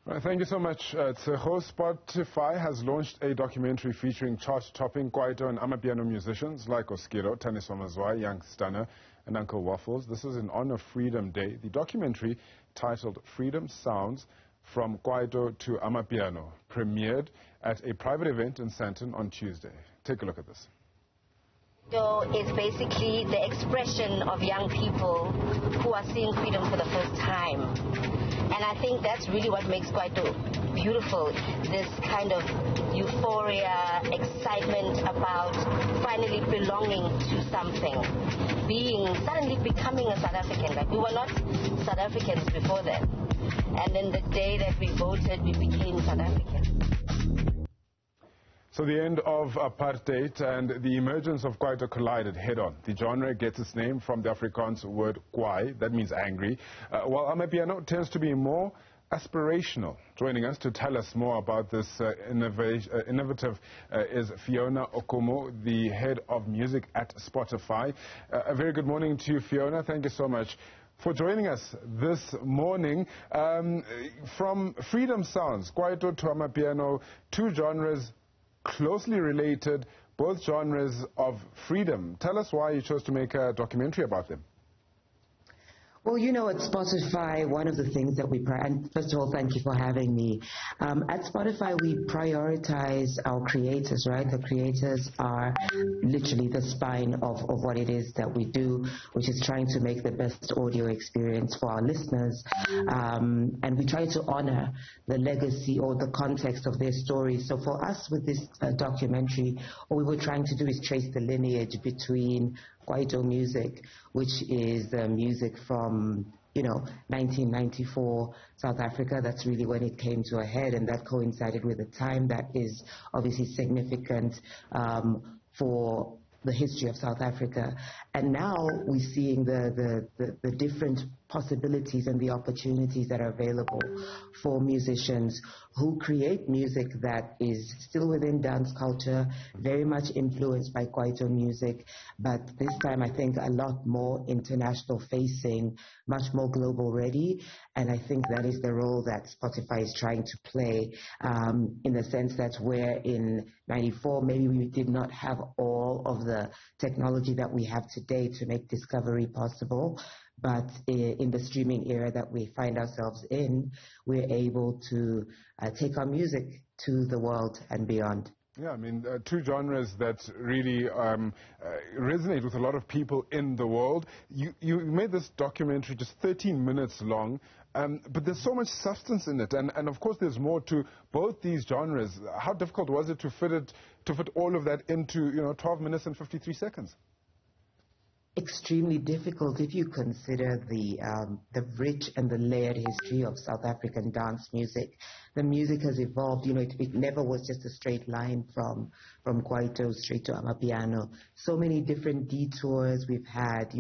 Thank you so much, Tseho. Spotify has launched a documentary featuring chart-topping Kwaito and Amapiano musicians like Oskido, Thandiswa Mazwai, young Stunna, and Uncle Waffles. This is in honor of Freedom Day. The documentary, titled Freedom Sounds from Kwaito to Amapiano, premiered at a private event in Sandton on Tuesday. Take a look at this. Kwaito is basically the expression of young people who are seeing freedom for the first time. And I think that's really what makes Kwaito beautiful, this kind of euphoria, excitement about finally belonging to something, suddenly becoming a South African. Like, we were not South Africans before then. And then the day that we voted, we became South Africans. So the end of apartheid and the emergence of Kwaito collided head-on. The genre gets its name from the Afrikaans word kwai, that means angry, while Amapiano tends to be more aspirational. Joining us to tell us more about this innovative is Phiona Okumo, the head of music at Spotify. A very good morning to you, Phiona. Thank you so much for joining us this morning. From Freedom Sounds, Kwaito to Amapiano, two genres closely related, both genres of freedom. Tell us why you chose to make a documentary about them. Well, you know, at Spotify, one of the things that and first of all, thank you for having me. At Spotify, we prioritize our creators, right? The creators are literally the spine of what it is that we do, which is trying to make the best audio experience for our listeners. And we try to honor the legacy or the context of their stories. So for us with this documentary, what we were trying to do is trace the lineage between Kwaito music, which is the music from, 1994 South Africa. That's really when it came to a head, and that coincided with a time that is obviously significant for the history of South Africa. And now we're seeing the different possibilities and the opportunities that are available for musicians who create music that is still within dance culture, very much influenced by Kwaito music, but this time I think a lot more international facing, much more global ready. And I think that is the role that Spotify is trying to play, in the sense that where in 94 maybe we did not have all of the technology that we have today to make discovery possible. But in the streaming era that we find ourselves in, we're able to take our music to the world and beyond. Yeah, I mean, two genres that really resonate with a lot of people in the world. You made this documentary just 13 minutes long, but there's so much substance in it. And of course, there's more to both these genres. How difficult was it to fit all of that into, 12 minutes and 53 seconds? Extremely difficult if you consider the rich and the layered history of South African dance music. The music has evolved. It never was just a straight line from Kwaito straight to Amapiano. So many different detours we've had,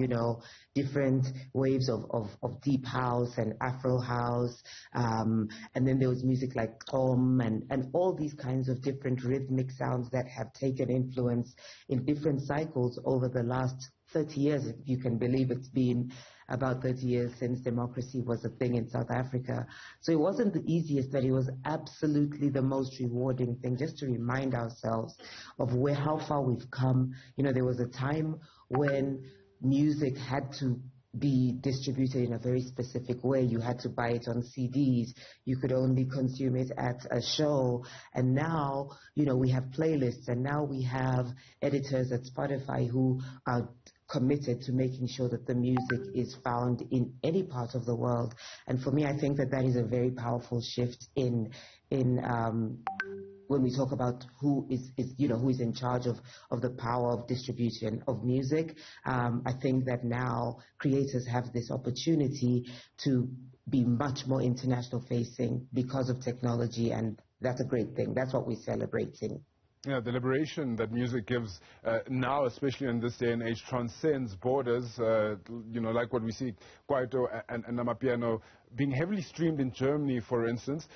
different waves of deep house and Afro house. And then there was music like Tom and all these kinds of different rhythmic sounds that have taken influence in different cycles over the last 30 years, if you can believe. It's been about 30 years since democracy was a thing in South Africa. So it wasn't the easiest, but it was absolutely the most rewarding thing, just to remind ourselves of how far we've come. There was a time when music had to be distributed in a very specific way. You had to buy it on CDs. You could only consume it at a show. And now, we have playlists, and now we have editors at Spotify who are committed to making sure that the music is found in any part of the world. And for me, I think that is a very powerful shift in when we talk about who is in charge of the power of distribution of music. I think that now creators have this opportunity to be much more international facing because of technology, and that's a great thing. That's what we're celebrating. Yeah, the liberation that music gives now, especially in this day and age, transcends borders. Like what we see, Kwaito and Amapiano being heavily streamed in Germany, for instance.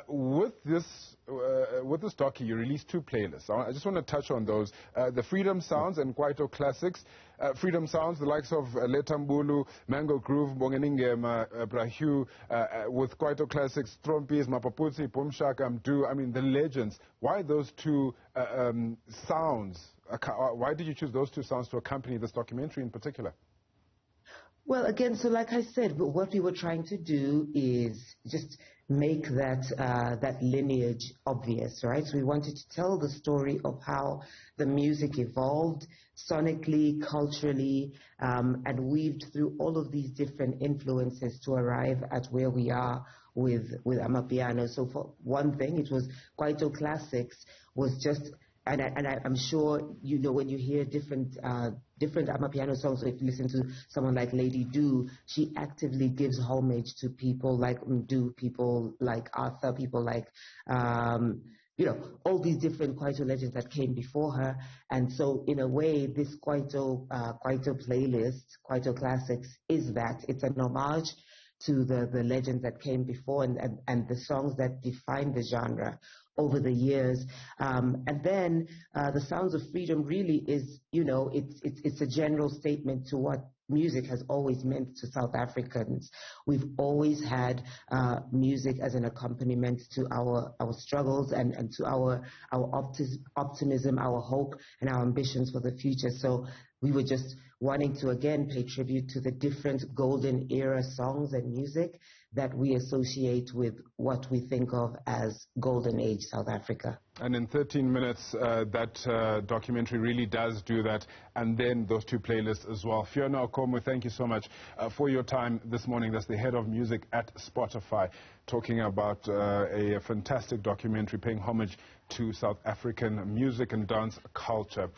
With this docu, you released 2 playlists. I just want to touch on those. The Freedom Sounds and Kwaito Classics. Freedom Sounds, the likes of Letambulu, Mango Groove, Bongeningema, Brahu, with Kwaito Classics, Trompis, Mapaputsi, Pumshaka, Mdu, I mean, the legends. Why those 2 sounds? Why did you choose those 2 sounds to accompany this documentary in particular? Well, again, so like I said, what we were trying to do is just make that lineage obvious, right? So we wanted to tell the story of how the music evolved sonically, culturally, and weaved through all of these different influences to arrive at where we are with Amapiano. So for one thing, it was Kwaito Classics was just, and I'm sure you know when you hear different Amapiano songs. So if you listen to someone like Lady Do, she actively gives homage to people like Mdu, people like Arthur, people like all these different Kwaito legends that came before her. And so in a way, this Kwaito playlist, Kwaito Classics, is that. It's an homage to the legends that came before and the songs that define the genre over the years. And then the Sounds of Freedom really is, it's a general statement to what music has always meant to South Africans. We've always had music as an accompaniment to our struggles and to our optimism, our hope, and our ambitions for the future. So we were just wanting to, again, pay tribute to the different golden era songs and music that we associate with what we think of as golden age South Africa. And in 13 minutes, that documentary really does do that. And then those 2 playlists as well. Phiona Okumo, thank you so much for your time this morning. That's the head of music at Spotify, talking about a fantastic documentary paying homage to South African music and dance culture.